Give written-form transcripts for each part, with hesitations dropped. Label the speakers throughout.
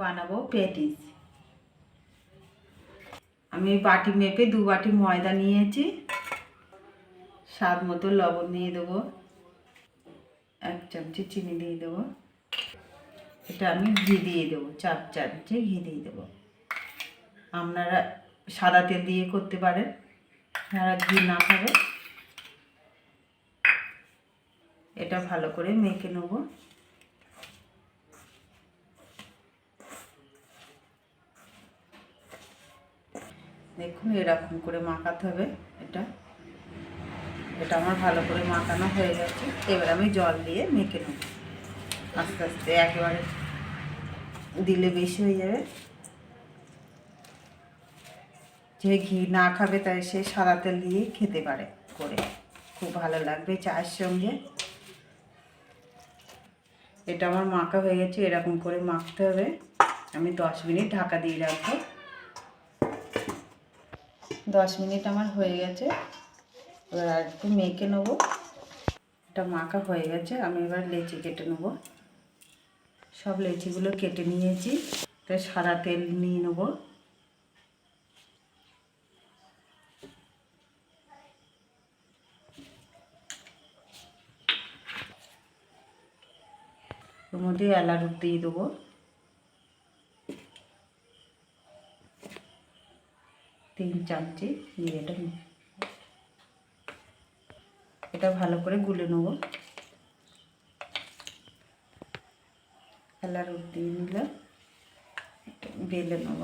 Speaker 1: বানাবো পেটিস। আমি বাটি মেপে 2 বাটি ময়দা নিয়েছি, স্বাদ মতো লবণ দিয়ে দেবো, 1 চামচি চিনি দিয়ে দেবো, এটা আমি ঘি দিয়ে দেবো, 4 চামচি ঘি দিয়ে দেবো। আপনারা সাদা তেল দিয়ে করতে পারেন, যারা ঘি না খাবে। এটা ভালো করে মেখে নেব। দেখুন এরকম করে মাখাতে হবে। এটা আমার ভালো করে মাখানো হয়ে গেছে। এবার আমি জল দিয়ে মেখে নেব আস্তে আস্তে, একেবারে দিলে বেশি হয়ে যাবে। যে ঘি না খাবে তাই সে সাদা তেল দিয়ে খেতে পারে করে, খুব ভালো লাগবে চায়ের সঙ্গে। এটা আমার মাখা হয়ে গেছে, এরকম করে মাখতে হবে। আমি 10 মিনিট ঢাকা দিয়ে রাখবো। 10 মিনিট আমার হয়ে গেছে। এবার আর একটু মেখে নেবো। এটা মাখা হয়ে গেছে, আমি এবার লেচি কেটে নেব। সব লেচিগুলো কেটে নিয়েছি। তাই সাদা তেল নিয়ে নেব। ওর মধ্যে এলাচ দিয়ে দেবো, তিন চামচি দিয়ে এটা ভালো করে গুলে নেব। এলাচ দিয়ে নিলে বেলে নেব।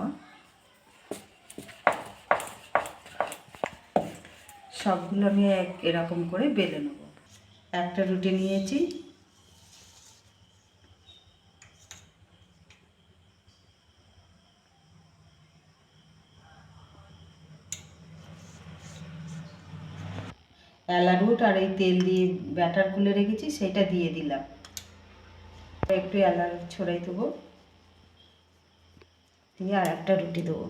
Speaker 1: সবগুলো আমি এরকম করে বেলে নেব। একটা রুটি নিয়েছি, এলারুট আর এই তেল দিয়ে ব্যাটার গুলে রেখেছি সেটা দিয়ে দিলাম। একটু এলারুট ছড়াই দেবো, দিয়ে আর একটা রুটি দেবো।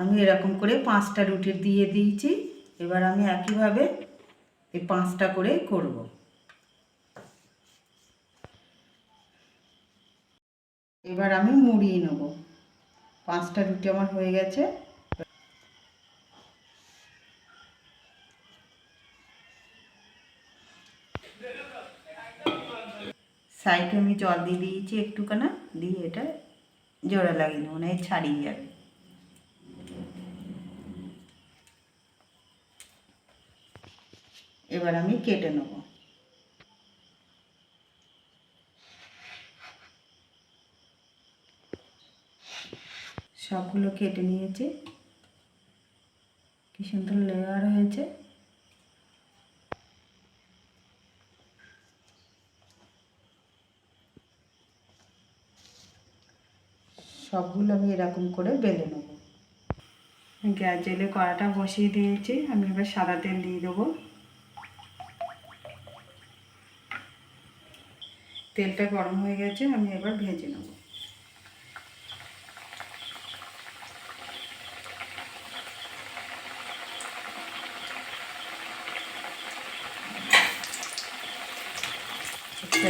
Speaker 1: আমি এরকম করে 5টা রুটি দিয়ে দিয়েছি। এবার আমি একইভাবে এই 5টা করে করব। এবার আমি মুড়িয়ে নেব। 5টা রুটি আমার হয়ে গেছে। সাইডে আমি জল দিয়ে দিয়েছি একটুখানা, দিয়ে এটা জোড়া লাগিয়ে নেব, না ছাড়িয়ে যাবে। এবার আমি কেটে নেব। সবগুলো কেটে নিয়েছি, কি সুন্দর লেয়ার হয়েছে। সবগুলো আমি এরকম করে বেলে নেব। গ্যাস জ্বেলে কড়াটা বসিয়ে দিয়েছি, আমি এবার সাদা তেল দিয়ে দেবো। তেলটা গরম হয়ে গেছে, আমি এবার ভেজে নেব।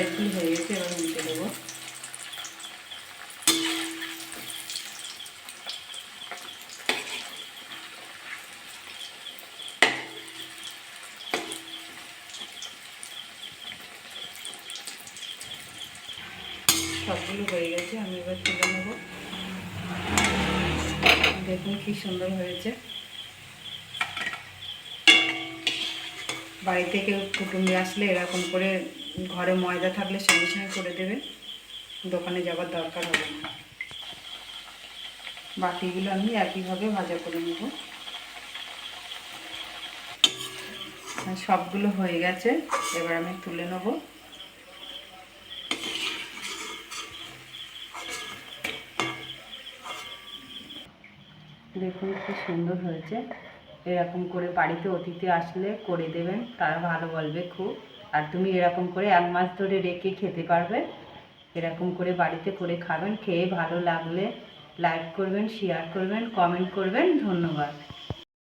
Speaker 1: একটু হয়ে গেছে, এবার উল্টে দেবো। সবগুলো হয়ে গেছে, আমি এবার তুলে নেব। দেখুন কি সুন্দর হয়েছে। বাড়ি থেকে কুটুম্বে আসলে এরকম করে ঘরে ময়দা থাকলে সঙ্গে সঙ্গে করে দেবে, দোকানে যাবার দরকার হবে না। বাকিগুলো আমি একইভাবে ভাজা করে নেব। সবগুলো হয়ে গেছে, এবার আমি তুলে নেব। দেখুন কি সুন্দর হয়েছে। এরকম করে বাড়িতে অতিথি আসলে করে দেবেন, তারা ভালো বলবে খুব। আর তুমি এরকম করে 1 মাস ধরে রেখে খেতে পারবে। এরকম করে বাড়িতে করে খাবেন, খেয়ে ভালো লাগলে লাইক করবেন, শেয়ার করবেন, কমেন্ট করবেন। ধন্যবাদ।